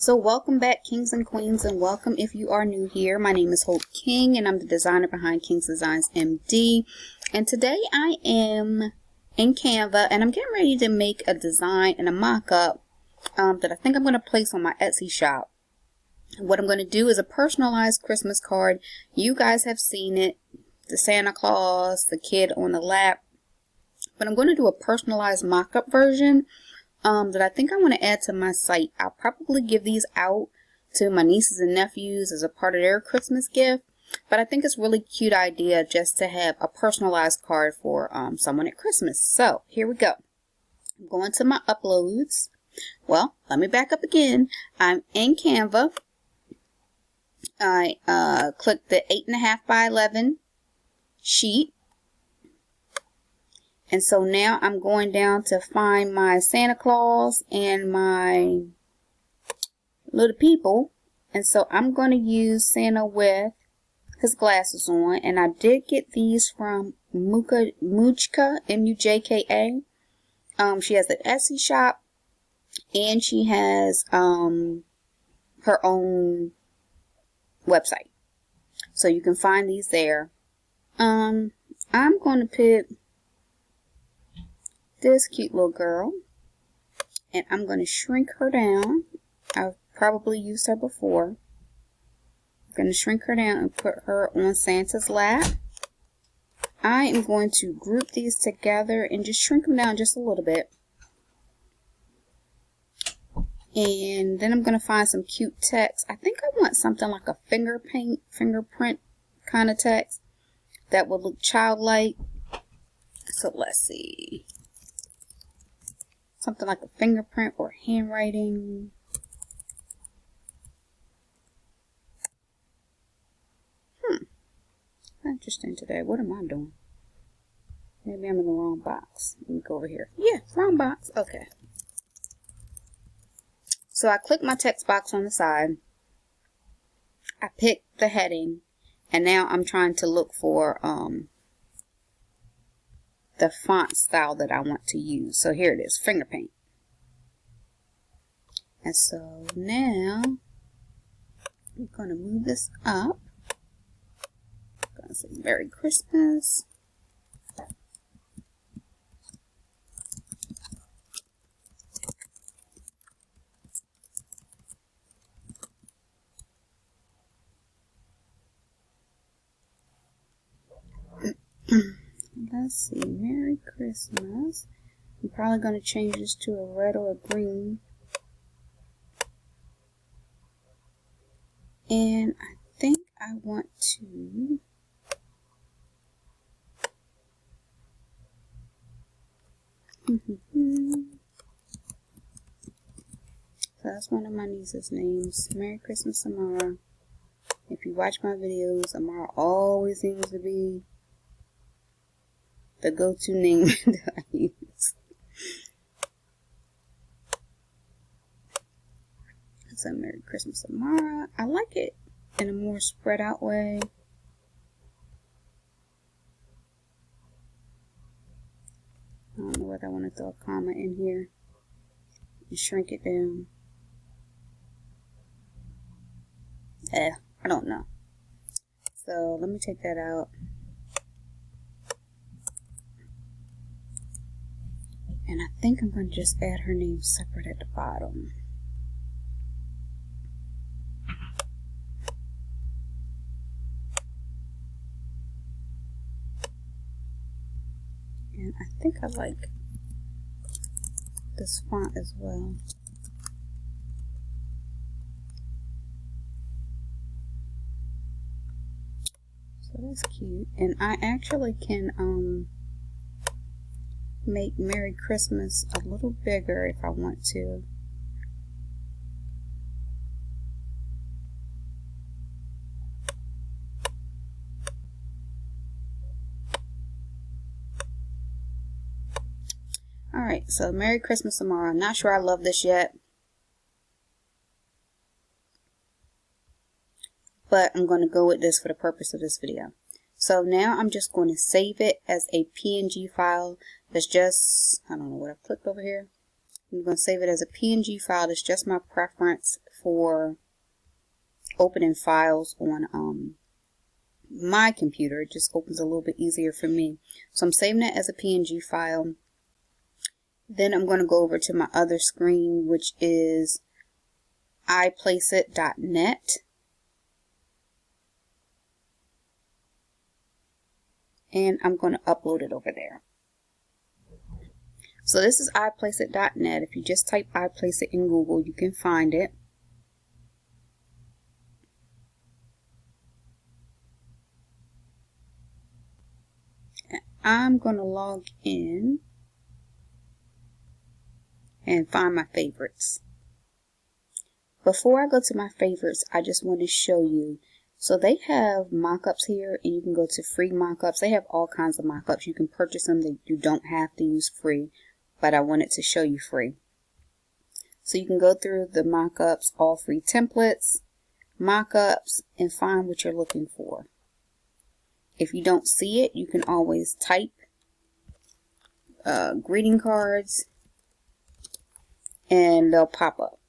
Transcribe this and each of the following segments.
So welcome back, kings and queens, and welcome if you are new here. My name is Hope King and I'm the designer behind King's Designs MD. And today I am in Canva and I'm getting ready to make a design and a mock-up that I think I'm going to place on my Etsy shop. What I'm going to do is a personalized Christmas card. You guys have seen it, the Santa Claus, the kid on the lap. But I'm going to do a personalized mock-up version that I think I want to add to my site. I'll probably give these out to my nieces and nephews as a part of their Christmas gift. But I think it's a really cute idea just to have a personalized card for someone at Christmas. So here we go. I'm going to my uploads. Well, let me back up again. I'm in Canva. I clicked the 8.5 by 11 sheet. And so now I'm going down to find my Santa Claus and my little people. And so I'm going to use Santa with his glasses on. And I did get these from Mockup, M-U-J-K-A. She has an Etsy shop. And she has her own website. So you can find these there. I'm going to pick this cute little girl, and I'm going to shrink her down. I've probably used her before. I'm going to shrink her down and put her on Santa's lap. I am going to group these together and just shrink them down just a little bit. And then I'm going to find some cute text. I think I want something like a fingerprint kind of text that will look childlike. So let's see. Something like a fingerprint or handwriting. Interesting today. What am I doing? Maybe I'm in the wrong box. Let me go over here. Yeah, wrong box. Okay. So I click my text box on the side. I pick the heading. And now I'm trying to look for the font style that I want to use. So here it is, finger paint. And so now I'm going to move this up. I'm going to say Merry Christmas. Let's see, Merry Christmas. I'm probably going to change this to a red or a green. And I think I want to so that's one of my niece's names. Merry Christmas, Amara. If you watch my videos, Amara always seems to be the go-to name that I use. So Merry Christmas, Amara. I like it in a more spread out way. I don't know whether I want to throw a comma in here and shrink it down. I don't know. So let me take that out. And I think I'm going to just add her name separate at the bottom. And I think I like this font as well. So that's cute. And I actually can make Merry Christmas a little bigger if I want to. Alright, so Merry Christmas, Amara. I'm not sure I love this yet, but I'm going to go with this for the purpose of this video. So now I'm just going to save it as a PNG file that's just, I don't know what I've clicked over here. I'm going to save it as a PNG file that's just my preference for opening files on my computer. It just opens a little bit easier for me. So I'm saving it as a PNG file. Then I'm going to go over to my other screen, which is iplaceit.net. And I'm going to upload it over there. So this is iplaceit.net. If you just type iPlaceIt in Google, you can find it. I'm going to log in and find my favorites. Before I go to my favorites, I just want to show you. So they have mockups here, and you can go to free mockups. They have all kinds of mockups. You can purchase them. You don't have to use free, but I wanted to show you free. So you can go through the mockups, all free templates, mockups, and find what you're looking for. If you don't see it, you can always type greeting cards and they'll pop up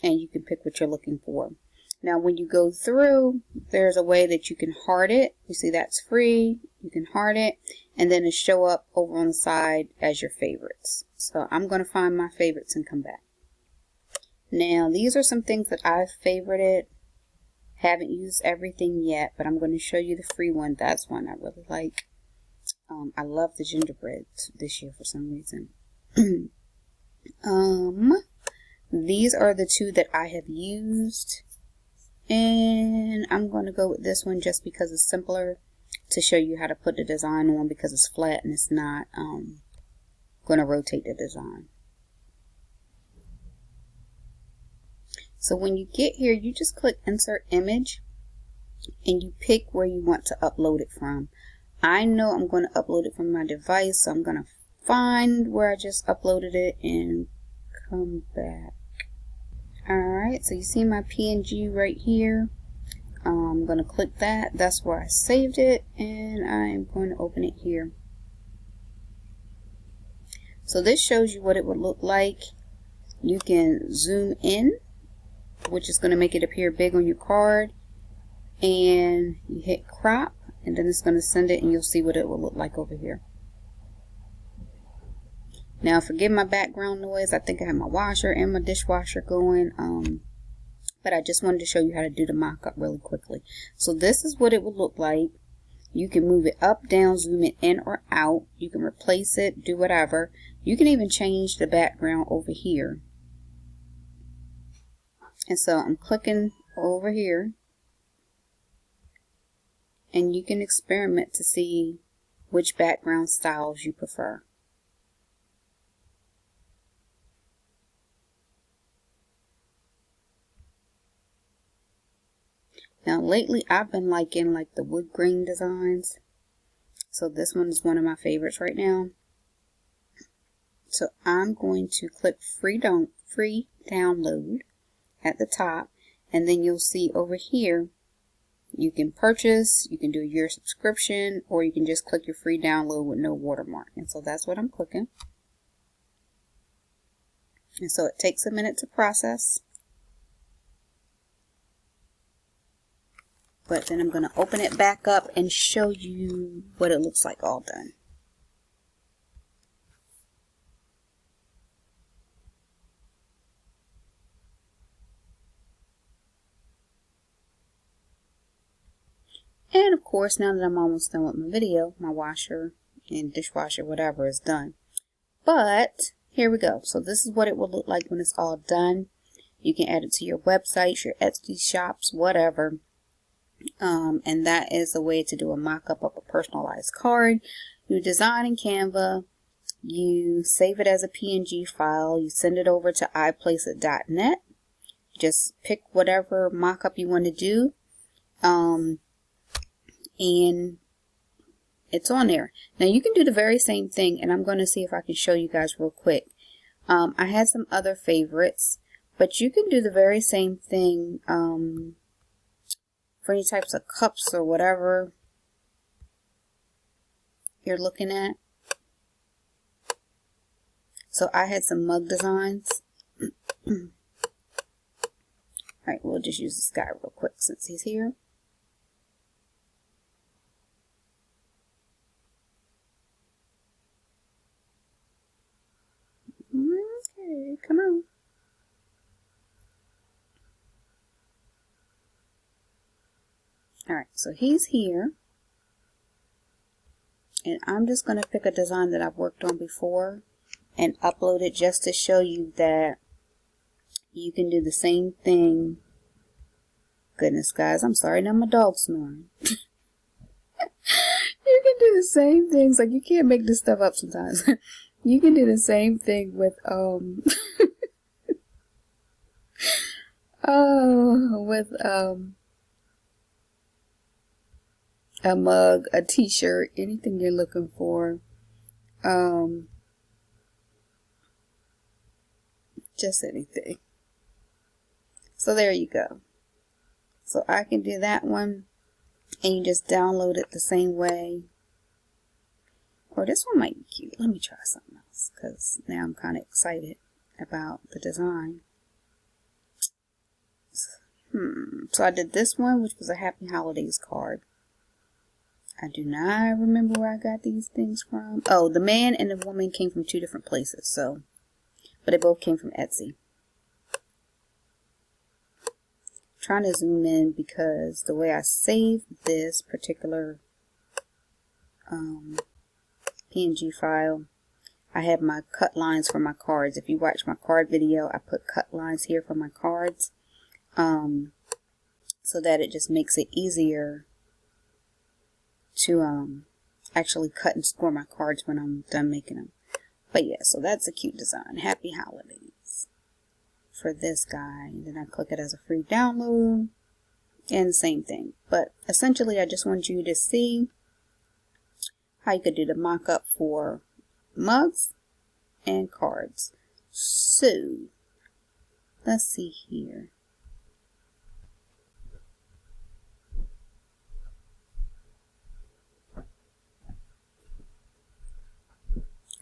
and you can pick what you're looking for. Now when you go through, there's a way that you can heart it. You see that's free. You can heart it and then it'll show up over on the side as your favorites. So I'm going to find my favorites and come back. Now these are some things that I've favorited. Haven't used everything yet, but I'm going to show you the free one. That's one I really like. I love the gingerbread this year for some reason. These are the two that I have used, and I'm going to go with this one just because it's simpler to show you how to put the design on, because it's flat and it's not going to rotate the design. So when you get here, you just click Insert Image and you pick where you want to upload it from. I know I'm going to upload it from my device, so I'm going to find where I just uploaded it and come back. Alright, so you see my PNG right here. I'm going to click that. That's where I saved it, and I'm going to open it here. So this shows you what it would look like. You can zoom in, which is going to make it appear big on your card, and you hit crop, and then it's going to send it and you'll see what it will look like over here. Now forgive my background noise. I think I have my washer and my dishwasher going, but I just wanted to show you how to do the mock-up really quickly. So this is what it would look like. You can move it up, down, zoom it in or out. You can replace it, do whatever. You can even change the background over here. And so I'm clicking over here, and you can experiment to see which background styles you prefer. Now lately I've been liking like the wood grain designs. So this one is one of my favorites right now. So I'm going to click free download at the top, and then you'll see over here you can purchase, you can do a year subscription, or you can just click your free download with no watermark. And so that's what I'm clicking. And so it takes a minute to process, but then I'm going to open it back up and show you what it looks like all done. And of course, now that I'm almost done with my video, my washer and dishwasher, whatever, is done. But here we go. So this is what it will look like when it's all done. You can add it to your websites, your Etsy shops, whatever. And that is a way to do a mock-up of a personalized card. You design in Canva. You save it as a PNG file. You send it over to iplaceit.net. Just pick whatever mock-up you want to do. And it's on there. Now you can do the very same thing, and I'm going to see if I can show you guys real quick. I had some other favorites, but you can do the very same thing for any types of cups or whatever you're looking at. So I had some mug designs. Alright, we'll just use this guy real quick since he's here. Okay, come on. Alright, so he's here. And I'm just going to pick a design that I've worked on before and upload it just to show you that you can do the same thing. Goodness, guys, I'm sorry, now my dog's snoring. You can do the same things. Like, you can't make this stuff up sometimes. You can do the same thing with, a mug, a t-shirt, anything you're looking for. Just anything. So there you go. So I can do that one, and you just download it the same way. Or this one might be cute. Let me try something else, because now I'm kind of excited about the design. So I did this one, which was a Happy Holidays card. I do not remember where I got these things from. Oh, the man and the woman came from 2 different places, so, but they both came from Etsy. Trying to zoom in because the way I saved this particular PNG file, I have my cut lines for my cards. If you watch my card video, I put cut lines here for my cards, so that it just makes it easier to actually cut and score my cards when I'm done making them. But yeah, so that's a cute design. Happy Holidays for this guy. Then I click it as a free download, and same thing. But essentially, I just want you to see how you could do the mock-up for mugs and cards. So let's see here.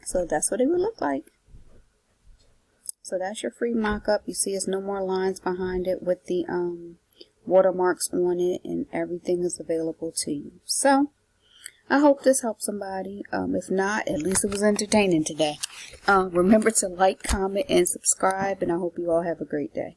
So that's what it would look like. So that's your free mock-up. You see it's no more lines behind it with the watermarks on it, and everything is available to you. So I hope this helps somebody. If not, at least it was entertaining today. Remember to like, comment, and subscribe, and I hope you all have a great day.